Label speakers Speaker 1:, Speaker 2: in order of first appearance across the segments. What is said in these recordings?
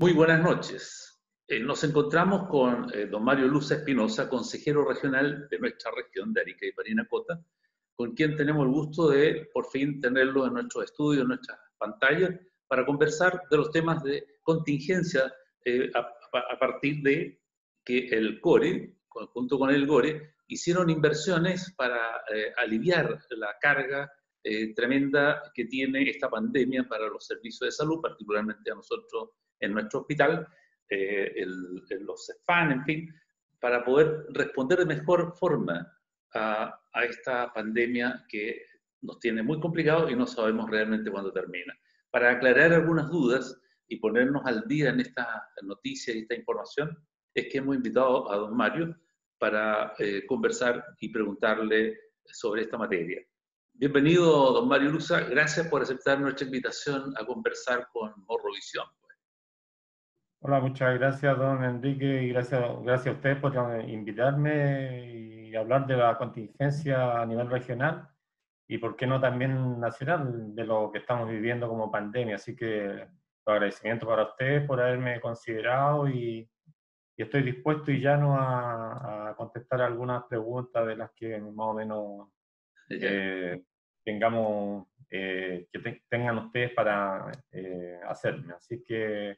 Speaker 1: Muy buenas noches. Nos encontramos con don Mario Luza Espinosa, consejero regional de nuestra región de Arica y Parinacota, con quien tenemos el gusto de por fin tenerlo en nuestros estudios, en nuestras pantallas, para conversar de los temas de contingencia a partir de que el CORE, junto con el GORE, hicieron inversiones para aliviar la carga tremenda que tiene esta pandemia para los servicios de salud, particularmente a nosotros en nuestro hospital, los CEFAN, en fin, para poder responder de mejor forma a esta pandemia que nos tiene muy complicados y no sabemos realmente cuándo termina. Para aclarar algunas dudas y ponernos al día en esta noticia y esta información, es que hemos invitado a don Mario para conversar y preguntarle sobre esta materia. Bienvenido, don Mario Luza. Gracias por aceptar nuestra invitación a conversar con Morrovisión.
Speaker 2: Hola, muchas gracias, don Enrique, y gracias a usted por invitarme y hablar de la contingencia a nivel regional y, por qué no, también nacional, de lo que estamos viviendo como pandemia. Así que agradecimiento para usted por haberme considerado y estoy dispuesto y llano a contestar algunas preguntas de las que más o menos tengamos, tengan ustedes para hacerme. Así que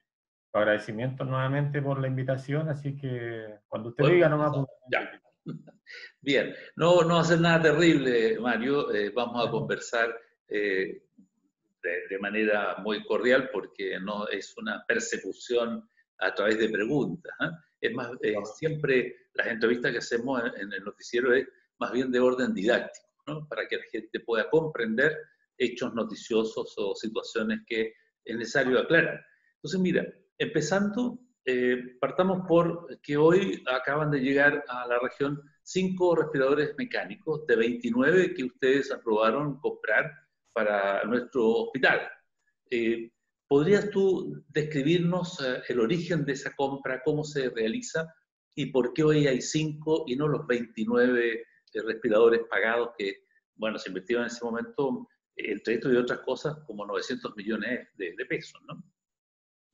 Speaker 2: agradecimientos nuevamente por la invitación, así que cuando usted diga nomás.
Speaker 1: Ya. Bien, no va a ser nada terrible, Mario. Vamos a conversar de manera muy cordial porque no es una persecución a través de preguntas. Es más, siempre las entrevistas que hacemos en el noticiero es más bien de orden didáctico, ¿no? Para que la gente pueda comprender hechos noticiosos o situaciones que es necesario aclarar. Entonces, mira, empezando, partamos por que hoy acaban de llegar a la región 5 respiradores mecánicos de 29 que ustedes aprobaron comprar para nuestro hospital. ¿Podrías tú describirnos el origen de esa compra, cómo se realiza y por qué hoy hay 5 y no los 29 respiradores pagados que, bueno, se invirtieron en ese momento, entre esto y otras cosas, como 900 millones de pesos, ¿no?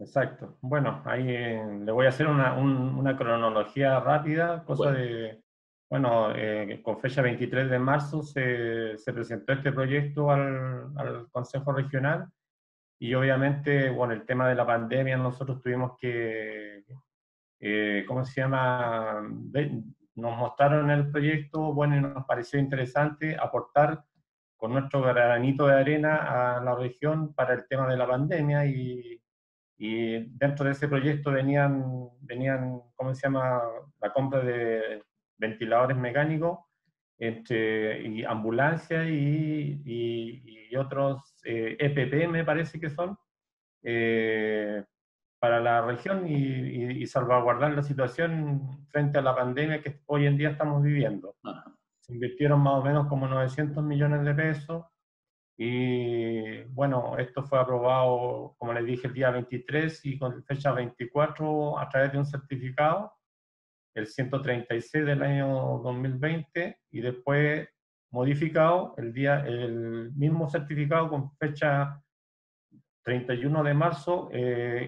Speaker 2: Exacto. Bueno, ahí le voy a hacer una cronología rápida, cosa de, bueno, con fecha 23 de marzo se presentó este proyecto al Consejo Regional y obviamente, bueno, el tema de la pandemia nosotros tuvimos que, ¿cómo se llama? Nos mostraron el proyecto, bueno, y nos pareció interesante aportar con nuestro granito de arena a la región para el tema de la pandemia y dentro de ese proyecto venían, ¿cómo se llama?, la compra de ventiladores mecánicos y ambulancias y otros EPP, me parece que son, para la región y salvaguardar la situación frente a la pandemia que hoy en día estamos viviendo. Se invirtieron más o menos como 900 millones de pesos. Y bueno, esto fue aprobado, como les dije, el día 23 y con fecha 24 a través de un certificado, el 136 del año 2020, y después modificado el mismo certificado con fecha 31 de marzo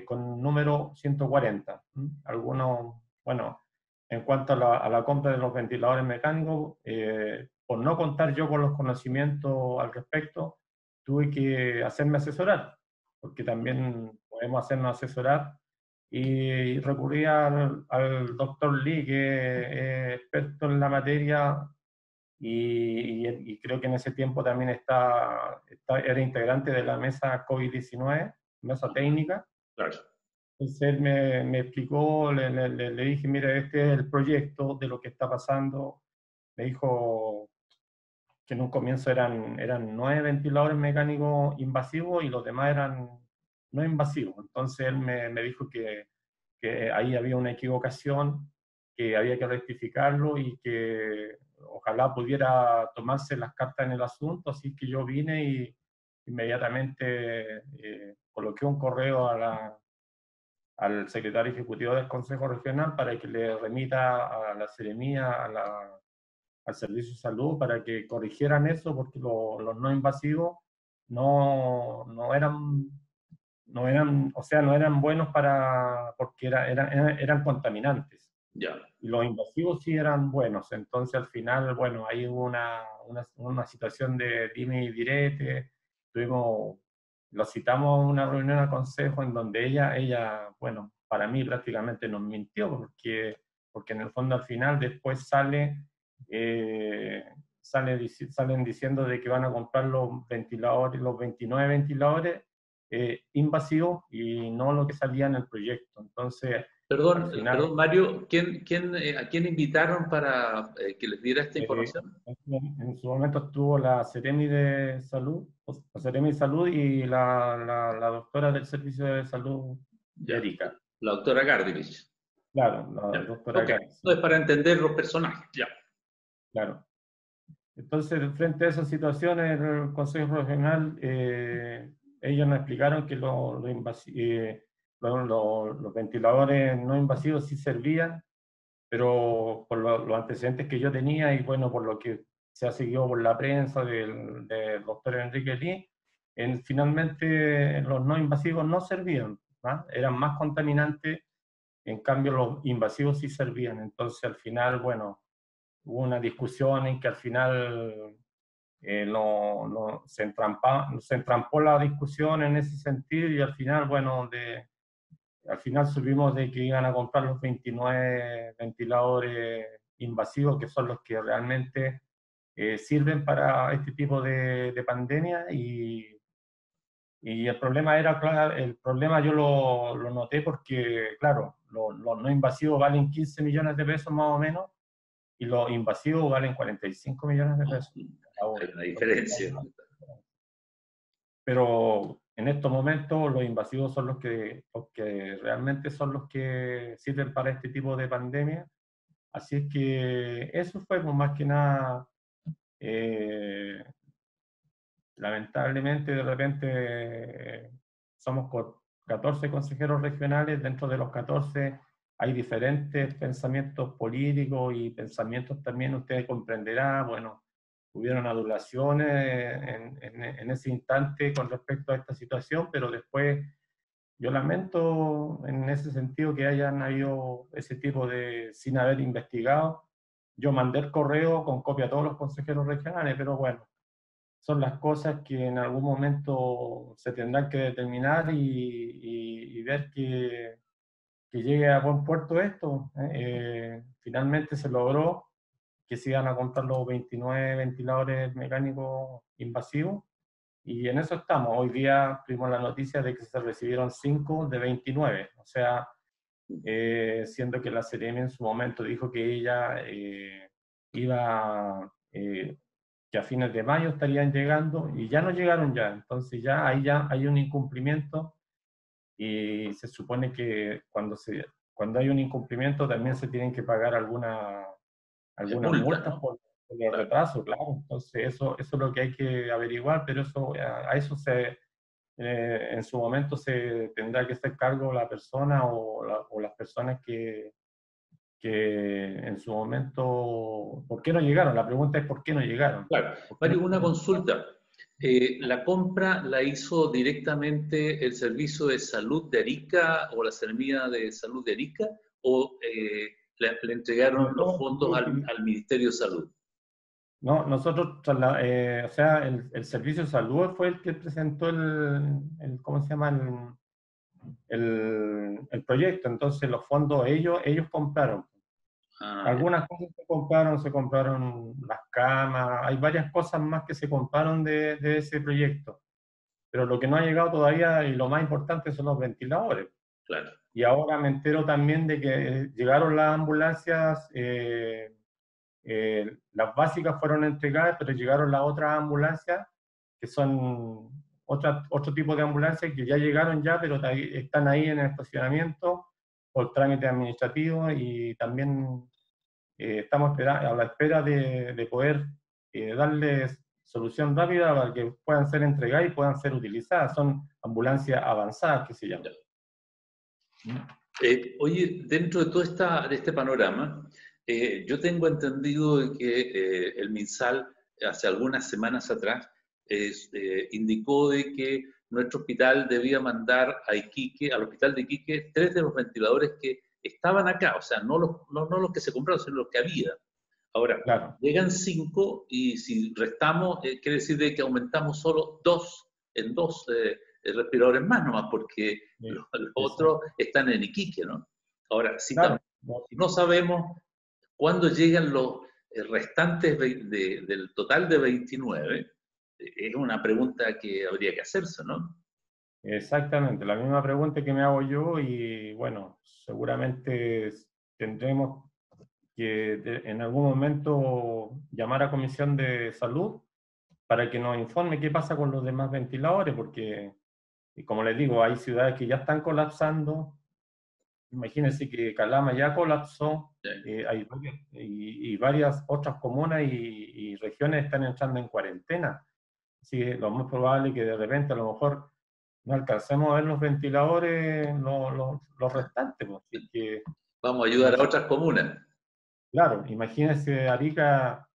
Speaker 2: con número 140. Algunos, bueno, en cuanto a la compra de los ventiladores mecánicos, por no contar yo con los conocimientos al respecto, tuve que hacerme asesorar, porque también podemos hacernos asesorar, y recurrí al doctor Lee, que es experto en la materia, y creo que en ese tiempo también era integrante de la mesa COVID-19, mesa técnica.
Speaker 1: Claro.
Speaker 2: Entonces él me explicó, le dije, mira, este es el proyecto de lo que está pasando. Me dijo que en un comienzo eran 9 ventiladores mecánicos invasivos y los demás eran no invasivos. Entonces él me dijo que ahí había una equivocación, que había que rectificarlo y que ojalá pudiera tomarse las cartas en el asunto. Así que yo vine y inmediatamente coloqué un correo al secretario ejecutivo del Consejo Regional para que le remita a la Seremía, al Servicio de Salud, para que corrigieran eso, porque los no invasivos no no eran, o sea, no eran buenos porque eran contaminantes.
Speaker 1: Ya.
Speaker 2: Y los invasivos sí eran buenos. Entonces, al final, bueno, ahí hubo una situación de dime y direte. Lo citamos a una reunión al consejo en donde ella, bueno, para mí prácticamente nos mintió, porque en el fondo al final después salen diciendo de que van a comprar los ventiladores, los 29 ventiladores invasivos y no lo que salía en el proyecto. Entonces, al final,
Speaker 1: Perdón, Mario, ¿a quién invitaron para que les diera esta información?
Speaker 2: en su momento estuvo la Seremi de Salud, la Seremi de Salud y la doctora del Servicio de Salud de
Speaker 1: Ya.
Speaker 2: Arica.
Speaker 1: La doctora Gardivich.
Speaker 2: Claro, la
Speaker 1: Ya.
Speaker 2: doctora
Speaker 1: Ok,
Speaker 2: Gardivich.
Speaker 1: entonces para entender los personajes, ya.
Speaker 2: Claro. Entonces, frente a esas situaciones, el Consejo Regional, ellos nos explicaron que los ventiladores no invasivos sí servían, pero por los antecedentes que yo tenía y bueno, por lo que se ha seguido por la prensa del doctor Enrique Lee, finalmente los no invasivos no servían, ¿no? Eran más contaminantes, en cambio los invasivos sí servían. Entonces al final, bueno, hubo una discusión en que al final se entrampó la discusión en ese sentido y al final, bueno, al final supimos de que iban a comprar los 29 ventiladores invasivos, que son los que realmente sirven para este tipo de pandemia. Y el problema el problema yo lo noté porque, claro, los no invasivos valen 15 millones de pesos más o menos, y los invasivos valen 45 millones de pesos.
Speaker 1: Hay una diferencia.
Speaker 2: Pero en estos momentos los invasivos son los que realmente son los que sirven para este tipo de pandemia. Así es que eso fue pues, más que nada, lamentablemente de repente somos 14 consejeros regionales, dentro de los 14 hay diferentes pensamientos políticos y pensamientos también, usted comprenderá, bueno, hubieron adulaciones en ese instante con respecto a esta situación, pero después yo lamento en ese sentido que hayan habido ese tipo sin haber investigado. Yo mandé el correo con copia a todos los consejeros regionales, pero bueno, son las cosas que en algún momento se tendrán que determinar y ver que llegue a buen puerto esto. Finalmente se logró que se iban a comprar los 29 ventiladores mecánicos invasivos y en eso estamos. Hoy día tuvimos la noticia de que se recibieron 5 de 29, o sea, siendo que la Seremi en su momento dijo que ella iba, que a fines de mayo estarían llegando y ya no llegaron ya, entonces ya hay un incumplimiento y se supone que cuando hay un incumplimiento también se tienen que pagar algunas multas, ¿no? por el retraso, claro. Entonces eso es lo que hay que averiguar, pero a eso en su momento se tendrá que hacer cargo la persona o las personas que en su momento, ¿por qué no llegaron? La pregunta es ¿por qué no llegaron?
Speaker 1: Claro. Mario, una consulta. ¿La compra la hizo directamente el Servicio de Salud de Arica o la Seremía de Salud de Arica o le entregaron los fondos al Ministerio de Salud?
Speaker 2: No, nosotros, o sea, el Servicio de Salud fue el que presentó ¿cómo se llama? El proyecto. Entonces los fondos ellos compraron. Algunas cosas se compraron las camas, hay varias cosas más que se compraron de ese proyecto. Pero lo que no ha llegado todavía y lo más importante son los ventiladores.
Speaker 1: Claro.
Speaker 2: Y ahora me entero también de que llegaron las ambulancias, las básicas fueron entregadas, pero llegaron las otras ambulancias, que son otro tipo de ambulancias que ya llegaron ya, pero están ahí en el estacionamiento por trámite administrativo y también estamos a la espera de poder darles solución rápida para que puedan ser entregadas y puedan ser utilizadas. Son ambulancias avanzadas que se llaman.
Speaker 1: Oye, dentro de todo este panorama, yo tengo entendido que el MinSal hace algunas semanas atrás indicó de que nuestro hospital debía mandar a Iquique, al hospital de Iquique, 3 de los ventiladores que estaban acá, o sea, no los que se compraron, sino los que había. Ahora,
Speaker 2: claro.
Speaker 1: llegan 5 y si restamos, quiere decir de que aumentamos solo 2 en 2 respiradores más nomás, porque
Speaker 2: Sí,
Speaker 1: los otros están en Iquique, ¿no? Ahora,
Speaker 2: claro.
Speaker 1: si no sabemos cuándo llegan los restantes del total de 29, es una pregunta que habría que hacerse, ¿no?
Speaker 2: Exactamente, la misma pregunta que me hago yo y bueno, seguramente tendremos que en algún momento llamar a Comisión de Salud para que nos informe qué pasa con los demás ventiladores, porque, y como les digo, hay ciudades que ya están colapsando. Imagínense que Calama ya colapsó,
Speaker 1: Sí.
Speaker 2: y varias otras comunas y regiones están entrando en cuarentena. Así que lo más probable es que de repente a lo mejor no alcancemos a ver los ventiladores, los restantes. Pues. Así que,
Speaker 1: vamos a ayudar a otras comunas.
Speaker 2: claro, imagínense Arica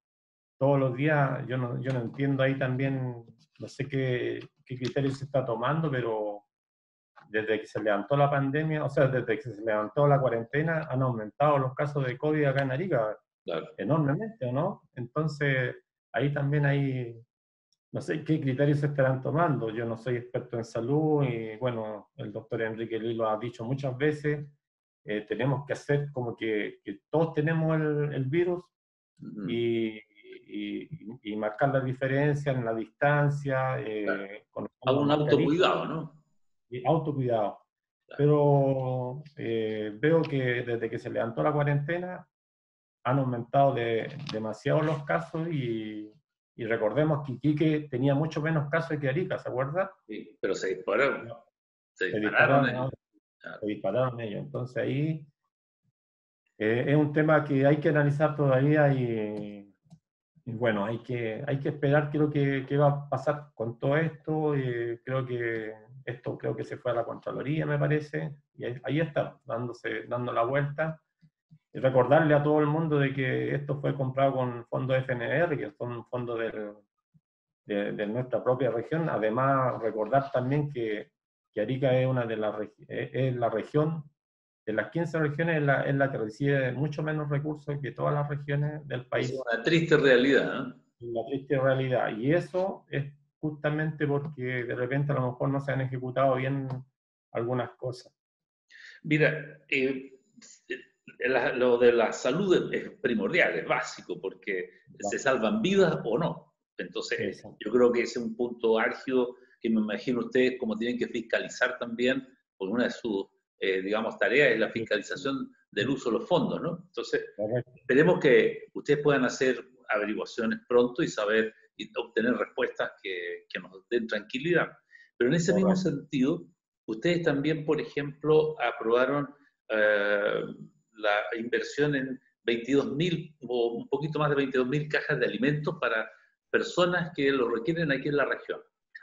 Speaker 2: todos los días, yo no entiendo ahí también, no sé qué criterio se está tomando, pero desde que se levantó la pandemia, o sea, desde que se levantó la cuarentena, han aumentado los casos de COVID acá en Arica,
Speaker 1: Claro.
Speaker 2: enormemente, ¿no? Entonces, ahí también hay, no sé qué criterios se estarán tomando. Yo no soy experto en salud y, bueno, el doctor Enrique Lee lo ha dicho muchas veces, tenemos que hacer como que todos tenemos el virus y, y marcar la diferencia en la distancia,
Speaker 1: Claro.
Speaker 2: con
Speaker 1: Hago
Speaker 2: la
Speaker 1: un
Speaker 2: mascarilla
Speaker 1: autocuidado, ¿no?
Speaker 2: y autocuidado.
Speaker 1: Claro.
Speaker 2: Pero veo que desde que se levantó la cuarentena han aumentado demasiado los casos y recordemos que Iquique tenía mucho menos casos que Arica, ¿se acuerda?
Speaker 1: Sí, pero se dispararon.
Speaker 2: No,
Speaker 1: Se
Speaker 2: se
Speaker 1: dispararon
Speaker 2: dispararon,
Speaker 1: ellos.
Speaker 2: se dispararon ellos. Entonces ahí es un tema que hay que analizar todavía y bueno, hay que esperar qué es lo que va a pasar con todo esto. Creo que esto creo que se fue a la Contraloría, me parece, y ahí está, dando la vuelta. Y recordarle a todo el mundo de que esto fue comprado con fondos FNR, que son fondos de nuestra propia región. Además, recordar también que Arica es una de es la región, de las 15 regiones, es la que recibe mucho menos recursos que todas las regiones del
Speaker 1: Es
Speaker 2: país.
Speaker 1: una triste realidad, ¿eh?
Speaker 2: La triste realidad. Y eso es justamente porque de repente a lo mejor no se han ejecutado bien algunas cosas.
Speaker 1: Mira, lo de la salud es primordial, es básico, porque se salvan vidas o no. Entonces,
Speaker 2: Eso.
Speaker 1: yo creo que ese es un punto álgido que me imagino ustedes como tienen que fiscalizar también, porque una de sus, digamos, tareas es la fiscalización del uso de los fondos, ¿no? Entonces,
Speaker 2: Correcto.
Speaker 1: esperemos que ustedes puedan hacer averiguaciones pronto y saber y obtener respuestas que nos den tranquilidad. Pero en ese mismo sentido, ustedes también, por ejemplo, aprobaron la inversión en 22.000 o un poquito más de 22.000 cajas de alimentos para personas que lo requieren aquí en la región.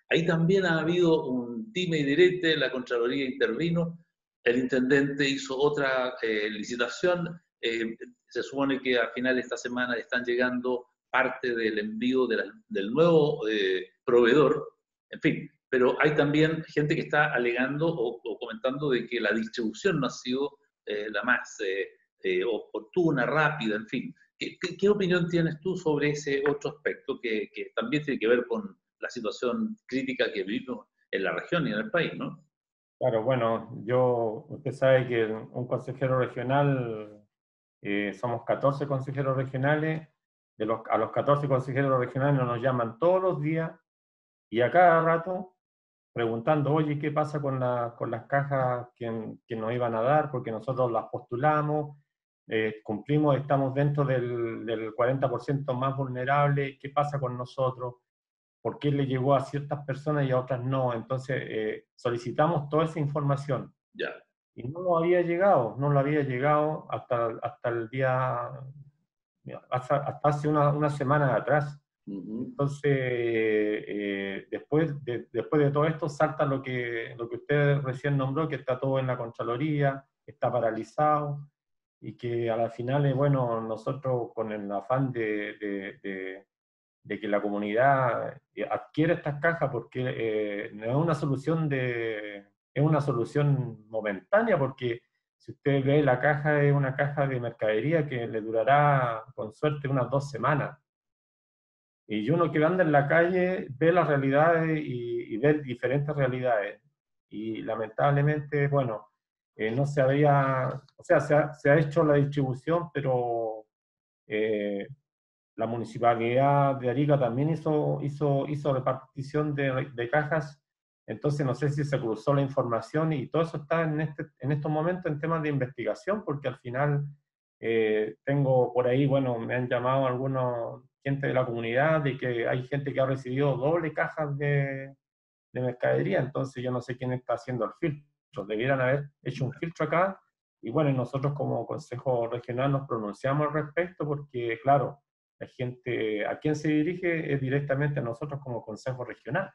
Speaker 1: Ahí también ha habido un time y direte, la Contraloría intervino, el intendente hizo otra licitación, se supone que a final de esta semana están llegando parte del envío del nuevo proveedor, en fin, pero hay también gente que está alegando o comentando de que la distribución no ha sido la más oportuna, rápida, en fin. ¿Qué opinión tienes tú sobre ese otro aspecto que también tiene que ver con la situación crítica que vivimos en la región y en el país, ¿no?
Speaker 2: Claro, bueno, usted sabe que un consejero regional, somos 14 consejeros regionales, a los 14 consejeros regionales nos llaman todos los días y a cada rato preguntando, oye, ¿qué pasa con las cajas que nos iban a dar? Porque nosotros las postulamos, cumplimos, estamos dentro del 40% más vulnerable, ¿qué pasa con nosotros? ¿Por qué le llegó a ciertas personas y a otras no? Entonces, solicitamos toda esa información.
Speaker 1: Ya.
Speaker 2: Y no lo había llegado, no lo había llegado hasta el día, hasta hace una semana atrás. Entonces, después de todo esto, salta lo que usted recién nombró, que está todo en la Contraloría, está paralizado, y que a la final, bueno, nosotros con el afán de que la comunidad adquiere estas cajas, porque no es una solución es una solución momentánea, porque si usted ve la caja es una caja de mercadería que le durará con suerte unas 2 semanas. Y uno que anda en la calle ve las realidades y ve diferentes realidades. Y lamentablemente, bueno, no se había, o sea, se ha hecho la distribución, pero la municipalidad de Arica también hizo repartición de cajas, entonces no sé si se cruzó la información y todo eso está en estos momentos en temas de investigación, porque al final tengo por ahí, bueno, me han llamado algunos gente de la comunidad de que hay gente que ha recibido doble cajas de mercadería, entonces yo no sé quién está haciendo el filtro, debieran haber hecho un filtro acá, y bueno, nosotros como Consejo Regional nos pronunciamos al respecto porque, claro, la gente a quien se dirige es directamente a nosotros como Consejo Regional.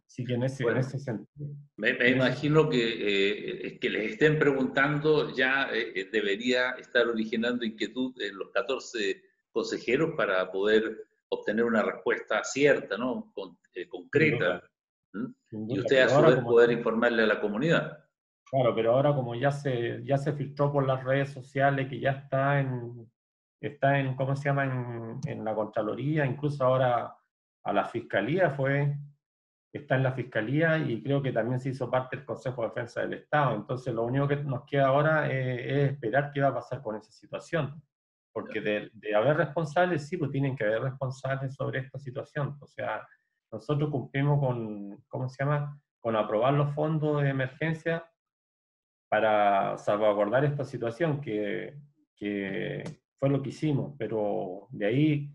Speaker 2: Así que en
Speaker 1: Bueno,
Speaker 2: ese sentido.
Speaker 1: me imagino que les estén preguntando ya debería estar originando inquietud en los 14 consejeros para poder obtener una respuesta cierta, ¿no?
Speaker 2: Sin
Speaker 1: Concreta.
Speaker 2: duda,
Speaker 1: ¿Mm?
Speaker 2: sin
Speaker 1: Y
Speaker 2: duda.
Speaker 1: usted a
Speaker 2: Pero
Speaker 1: su
Speaker 2: ahora
Speaker 1: vez
Speaker 2: como,
Speaker 1: poder informarle a la comunidad.
Speaker 2: claro, pero ahora como ya se filtró por las redes sociales, que ya está en ¿cómo se llama? En la Contraloría, incluso ahora a la Fiscalía está en la Fiscalía y creo que también se hizo parte del Consejo de Defensa del Estado. Entonces lo único que nos queda ahora es esperar qué va a pasar con esa situación. Porque de haber responsables, sí, pues tienen que haber responsables sobre esta situación. O sea, nosotros cumplimos con, ¿cómo se llama? Con aprobar los fondos de emergencia para salvaguardar esta situación, que fue lo que hicimos, pero de ahí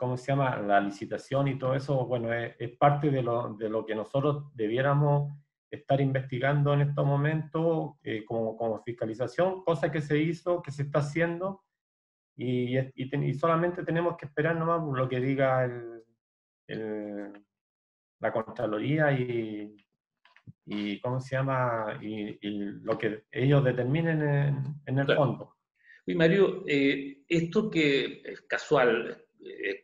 Speaker 2: ¿cómo se llama?, la licitación y todo eso, bueno, es parte de lo que nosotros debiéramos estar investigando en estos momentos como fiscalización, cosa que se hizo, que se está haciendo, y solamente tenemos que esperar nomás lo que diga la Contraloría y ¿cómo se llama? Y lo que ellos determinen en el
Speaker 1: Claro.
Speaker 2: fondo.
Speaker 1: Y Mario, esto que es casual,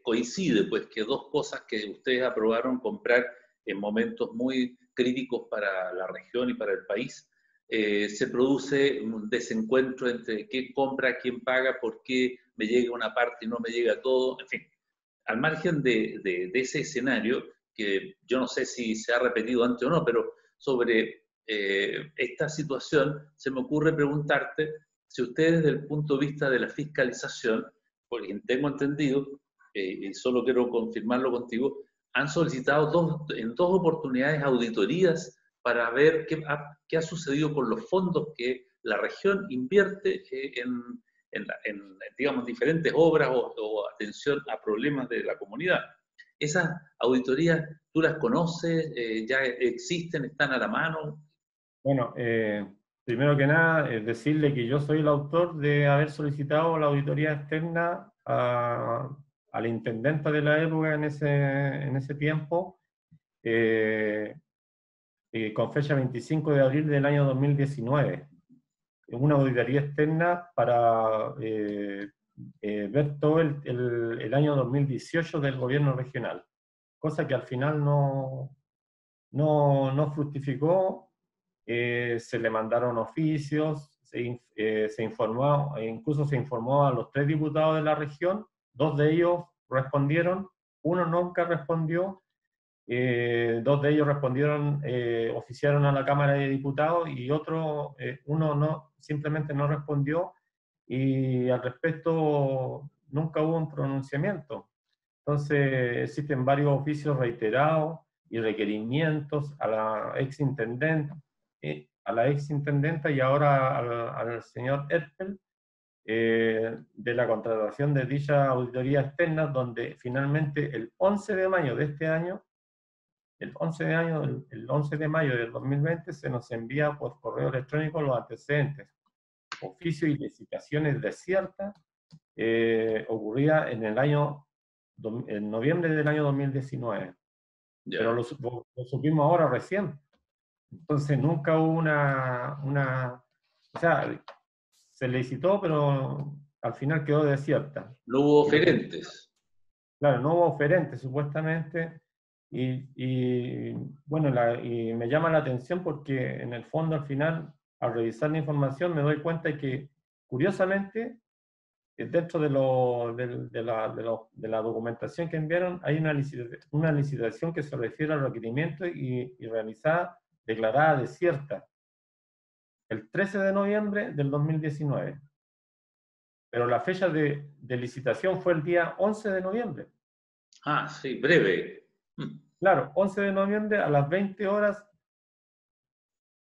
Speaker 1: coincide pues que dos cosas que ustedes aprobaron comprar en momentos muy críticos para la región y para el país, se produce un desencuentro entre qué compra, quién paga, por qué me llega una parte y no me llega todo, en fin. Al margen de ese escenario, que yo no sé si se ha repetido antes o no, pero sobre esta situación se me ocurre preguntarte si ustedes desde el punto de vista de la fiscalización, porque tengo entendido, y solo quiero confirmarlo contigo, han solicitado en dos oportunidades auditorías para ver qué ha sucedido con los fondos que la región invierte digamos, diferentes obras o atención a problemas de la comunidad. ¿Esas auditorías tú las conoces? ¿Ya existen? ¿Están a la mano?
Speaker 2: Bueno, primero que nada, decirle que yo soy el autor de haber solicitado la auditoría externa a la intendenta de la época en ese tiempo, con fecha 25 de abril del año 2019. Una auditoría externa para ver todo el año 2018 del gobierno regional, cosa que al final no fructificó. Se le mandaron oficios, se informó, incluso se informó a los 3 diputados de la región, 2 de ellos respondieron, uno nunca respondió, 2 de ellos respondieron, oficiaron a la Cámara de Diputados y uno no, simplemente no respondió, y al respecto nunca hubo un pronunciamiento. Entonces existen varios oficios reiterados y requerimientos a la exintendenta y ahora al señor Erpel, de la contratación de dicha auditoría externa, donde finalmente el 11 de mayo de este año, el 11 de mayo del 2020 se nos envía por correo electrónico los antecedentes, oficio y licitaciones desiertas, ocurrida en noviembre del año 2019.
Speaker 1: Ya.
Speaker 2: Pero lo supimos ahora recién. Entonces nunca hubo o sea, se licitó, pero al final quedó desierta.
Speaker 1: No hubo oferentes.
Speaker 2: Claro, no hubo oferentes supuestamente, bueno, y me llama la atención porque en el fondo al final, al revisar la información, me doy cuenta de que, curiosamente, dentro de la documentación que enviaron, hay una licitación que se refiere al requerimiento y realizada, declarada desierta, el 13 de noviembre del 2019. Pero la fecha de licitación fue el día 11 de noviembre.
Speaker 1: Ah, sí, breve.
Speaker 2: Claro, 11 de noviembre a las 20 horas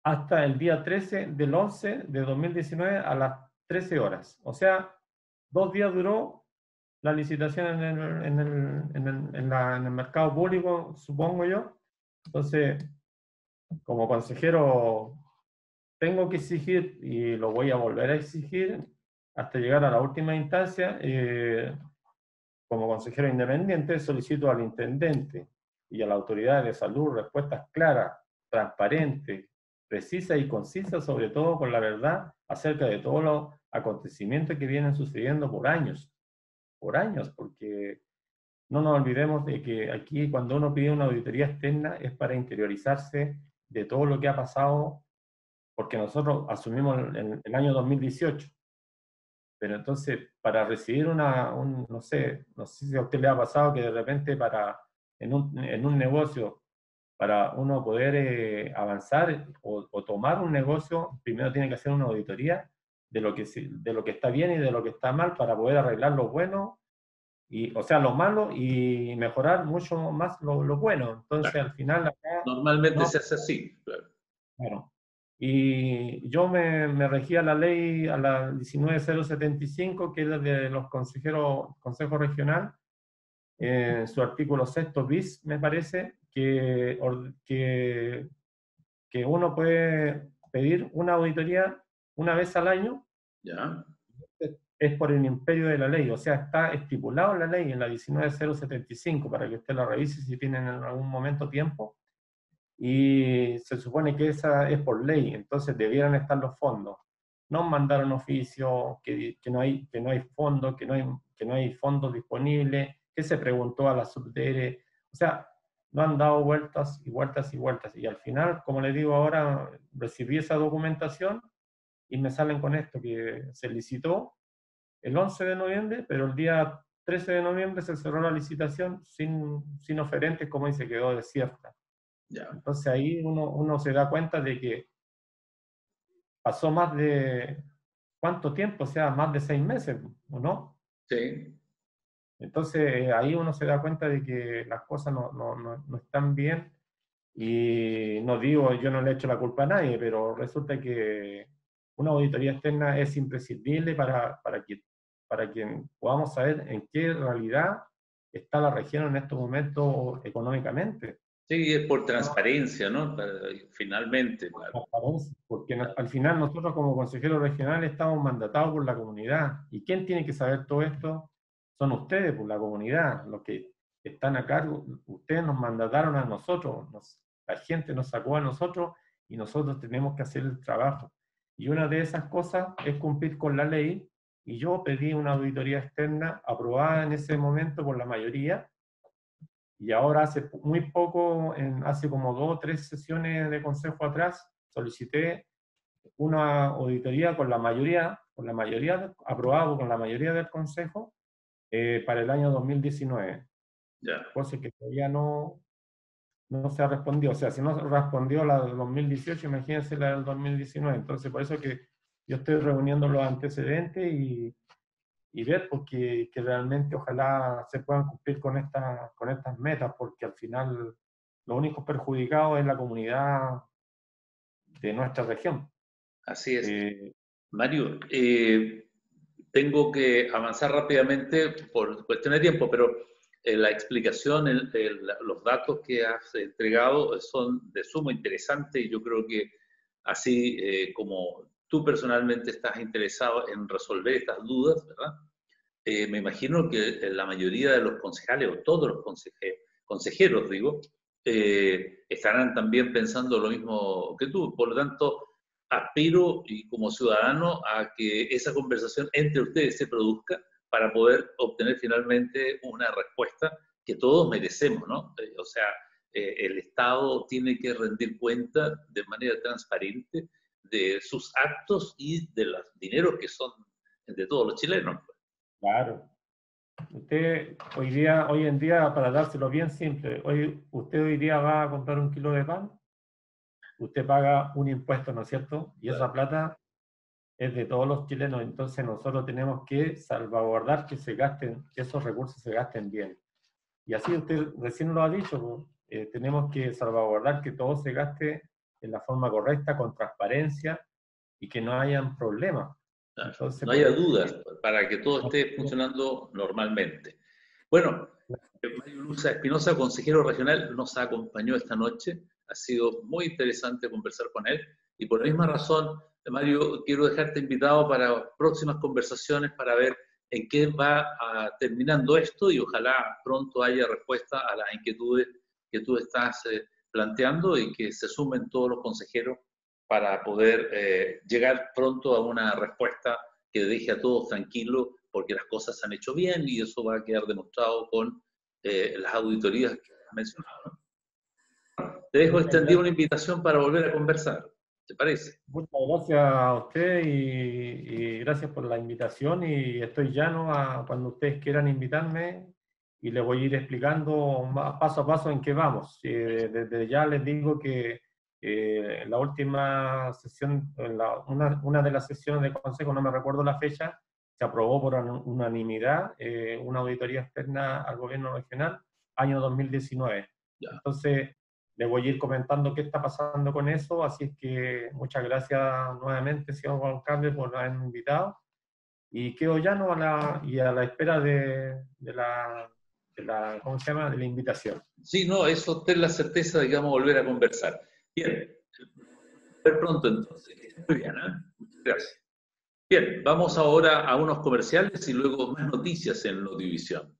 Speaker 2: hasta el día 13 del 11 de 2019 a las 13 horas. O sea, 2 días duró la licitación en el mercado público, supongo yo. Entonces, como consejero, tengo que exigir, y lo voy a volver a exigir, hasta llegar a la última instancia. Como consejero independiente, solicito al intendente y a la autoridad de salud respuestas claras, transparentes, precisas y concisas, sobre todo con la verdad acerca de todos los acontecimientos que vienen sucediendo por años, porque no nos olvidemos de que aquí cuando uno pide una auditoría externa es para interiorizarse de todo lo que ha pasado, porque nosotros asumimos el año 2018. Pero entonces, para recibir no sé si a usted le ha pasado que de repente en un negocio, para uno poder avanzar o tomar un negocio, primero tiene que hacer una auditoría de lo que está bien y de lo que está mal para poder arreglar lo bueno, o sea, lo malo y mejorar mucho más lo bueno. Entonces,
Speaker 1: Claro.
Speaker 2: al final, acá,
Speaker 1: Normalmente se hace así.
Speaker 2: claro. Y yo me regía la ley, a la 19075, que es la de los Consejo Regional, su artículo 6 bis, me parece, que uno puede pedir una auditoría una vez al año.
Speaker 1: ¿Ya?
Speaker 2: Es por el imperio de la ley, o sea, está estipulado en la ley, en la 19075, para que usted la revise si tienen en algún momento tiempo. Y se supone que esa es por ley, entonces debieran estar los fondos. Nos mandaron oficio que no hay fondos, que no hay fondos disponibles, que se preguntó a la subdere, o sea, no han dado vueltas y vueltas y vueltas. Y al final, como les digo ahora, recibí esa documentación y me salen con esto, que se licitó el 11 de noviembre, pero el día 13 de noviembre se cerró la licitación sin oferentes, como dice, quedó desierta.
Speaker 1: Ya.
Speaker 2: Entonces ahí uno se da cuenta de que pasó más de, ¿cuánto tiempo? O sea, más de 6 meses, ¿o no?
Speaker 1: Sí.
Speaker 2: Entonces ahí uno se da cuenta de que las cosas no están bien, y no digo, yo no le echo la culpa a nadie, pero resulta que una auditoría externa es imprescindible para que podamos saber en qué realidad está la región en estos momentos económicamente.
Speaker 1: Sí, es por transparencia, ¿no? Finalmente, claro.
Speaker 2: Porque al final nosotros como consejeros regionales estamos mandatados por la comunidad. ¿Y quién tiene que saber todo esto? Son ustedes, por la comunidad, los que están a cargo. Ustedes nos mandataron a nosotros, la gente nos sacó a nosotros y nosotros tenemos que hacer el trabajo. Y una de esas cosas es cumplir con la ley, y yo pedí una auditoría externa aprobada en ese momento por la mayoría. Y ahora hace muy poco, hace como 2 o 3 sesiones de consejo atrás, solicité una auditoría con la mayoría aprobado con la mayoría del consejo, para el año 2019.
Speaker 1: Ya.
Speaker 2: Cosa que todavía no se ha respondido. O sea, si no respondió la del 2018, imagínense la del 2019. Entonces, por eso que yo estoy reuniendo los antecedentes y ver porque que realmente ojalá se puedan cumplir con estas metas, porque al final lo único perjudicado es la comunidad de nuestra región.
Speaker 1: Así es. Mario, tengo que avanzar rápidamente por cuestión de tiempo, pero la explicación, los datos que has entregado son de sumo interesante, y yo creo que así como tú personalmente estás interesado en resolver estas dudas, ¿verdad? Me imagino que la mayoría de los concejales, o todos los consejeros digo, estarán también pensando lo mismo que tú. Por lo tanto, aspiro y como ciudadano a que esa conversación entre ustedes se produzca para poder obtener finalmente una respuesta que todos merecemos, ¿no? O sea, el Estado tiene que rendir cuenta de manera transparente de sus actos y de los dineros que son de todos los chilenos.
Speaker 2: Claro. Usted hoy en día, para dárselo bien simple, usted hoy día va a comprar un kilo de pan, usted paga un impuesto, ¿no es cierto? Y esa plata es de todos los chilenos, entonces nosotros tenemos que salvaguardar que esos recursos se gasten bien. Y así usted recién lo ha dicho, tenemos que salvaguardar que todo se gaste en la forma correcta, con transparencia, y que no hayan problemas.
Speaker 1: Entonces, no haya dudas para que todo esté funcionando normalmente. Bueno, Mario Luza Espinosa, consejero regional, nos acompañó esta noche. Ha sido muy interesante conversar con él. Y por la misma razón, Mario, quiero dejarte invitado para próximas conversaciones para ver en qué va terminando esto y ojalá pronto haya respuesta a las inquietudes que tú estás planteando y que se sumen todos los consejeros para poder llegar pronto a una respuesta que deje a todos tranquilos, porque las cosas se han hecho bien y eso va a quedar demostrado con las auditorías que has mencionado, ¿no? Te dejo extendida una invitación para volver a conversar, ¿te parece?
Speaker 2: Muchas gracias a usted y gracias por la invitación, y estoy llano a cuando ustedes quieran invitarme y les voy a ir explicando paso a paso en qué vamos. Desde ya les digo que en la última sesión, una de las sesiones del Consejo, no me recuerdo la fecha, se aprobó por unanimidad una auditoría externa al gobierno regional, año 2019. Ya. Entonces, les voy a ir comentando qué está pasando con eso, así es que muchas gracias nuevamente, señor Juan Carlos, por haberme invitado, y quedo llano a la espera de la ¿cómo se llama?, de la invitación.
Speaker 1: Sí, no, eso ten la certeza de que vamos a volver a conversar. Bien, ver pronto entonces. Muy bien, ¿eh? Muchas gracias. Bien, vamos ahora a unos comerciales y luego más noticias en Notivisión.